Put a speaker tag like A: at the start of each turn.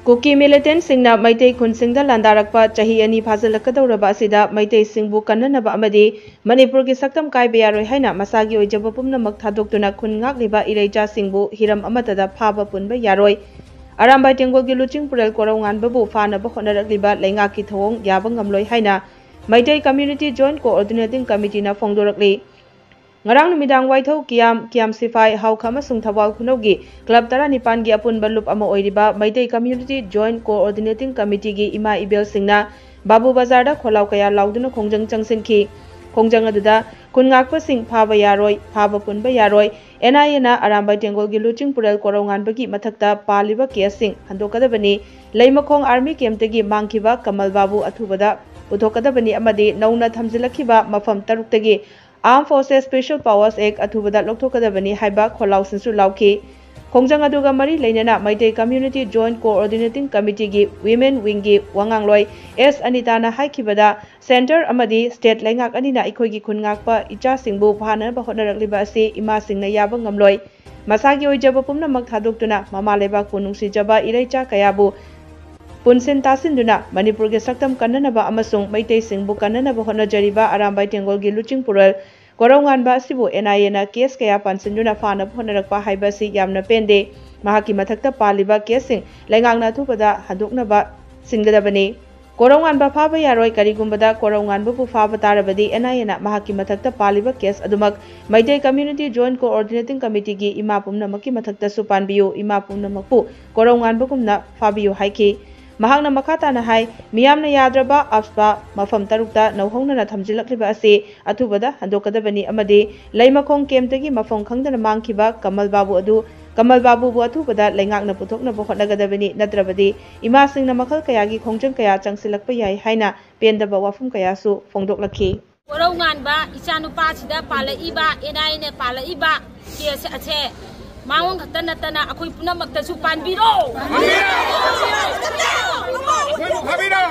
A: cookie militant सिंगना Meitei खुनसिंगदा लांदारकपा चाही अनि फाजलकदौरबा असिदा मैतै सिंगबु कन्ननबा अमदि मणिपुर की सक्तम कायबा यारोय हाइना मसागी ओइजब पुमनमक थादोक्तुना खुनगाकलिबा इरैचा सिंगबु हिरम अमतदा फाबा पुनबा यारोय अरामबाय टेंगोल की लुचिंग पुरेल कोरौंगानबबु फानबा होनरकलिबा लैंगाकी थवोंग याबा ngamloi हाइना मैतै कम्युनिटी जॉइंट कोऑर्डिनेटिंग कमिटीना फोंदोरकली ngarang numidang waithau kiam sifai hauka amasung thawal khunaugi club 19 gi apunba loop ama oiriba maitei community joint coordinating committee gi ima ibel singna babu bazar da kholau kaya lauduna khongjang changsinki khongjang aduda khungakpa sing phaba yaroi phaba punba yaroi NIA na arambai tengol gi luching purel korongan bagi mathakta paliba case sing handokadabani leimakhong army camp tegi mangkhiba kamal babu athubada puthokadabani amadi nauna thamjilakhiba mafam taruk tegi Armed Forces Special Powers Act अथुबदा लौथोकदबनी हाइबा खोलाउसिनसु लाउखि खोंजंग अदुगा मरी लेनना Meitei community joint coordinating committee गी women wing गी वांगांगलोय S अनिताना हाइखिबदा centre अमदी state लैंगाक अनिना इखोगी खुनगाकपा इचा सिंगबु फानबा होनरकलिबा असि इमा सिंगना याबा ngamloi मसागी ओइजब पुमनमक थादोक्तुना mama लेबाक पुनुंगसि जबा इरैचा कयाबु पुनसिन तासिनदुना मणिपुर के सक्तम कन्ननबा अमसुंग मैतै सिंगबु कन्ननबा होनजरिबा अरामबाय टेंगोल गी लुचिंग पुरल कोरौंगानबा सिबु NIA ना केस कया पानसिनदुना फानब होनरकपा हाइबासि यामना पेंदे महाकी मथक्ता पालिबा केसिंग लैंगांगना थुबदा हदुकनबा सिनगदबनी कोरौंगानबा फाबा यारोय करिगुंबदा कोरौंगानबु फाबा तारबदी NIA ना महाकी मथक्ता पालिबा case अदुमक Meitei community joint coordinating committee गी इमा पुमनमकी मथक्ता सुपानबियु इमा पुमनमकपु कोरौंगानबगुमना फाबियु हाइखि महांगना मखाताना हाय मियामना याद्रबा अफ्सपा मफम तरुकता नौहौनना थमजिलक्लिबा असि अथुबदा हंदोकदबनी अमदि लैमखोंग केमतगी मफम खंगदना मांगखिबा कमल बाबू बु अथुबदा लैंगाकना पुथोकना होटनगदबनी नत्रबदी इमा सिंगना मखल कयागी खोंजंग कया चंगसिलक्पा याय हाइना पेंदबा वाफम कयासु फोंदोकलखि
B: कोरौंगानबा इचानुपासिदा पालइबा NIA ने पालइबा केस अछे मावंग खत्ता नतना अखोई पुनमक्तसु पानबिरो
C: Habiro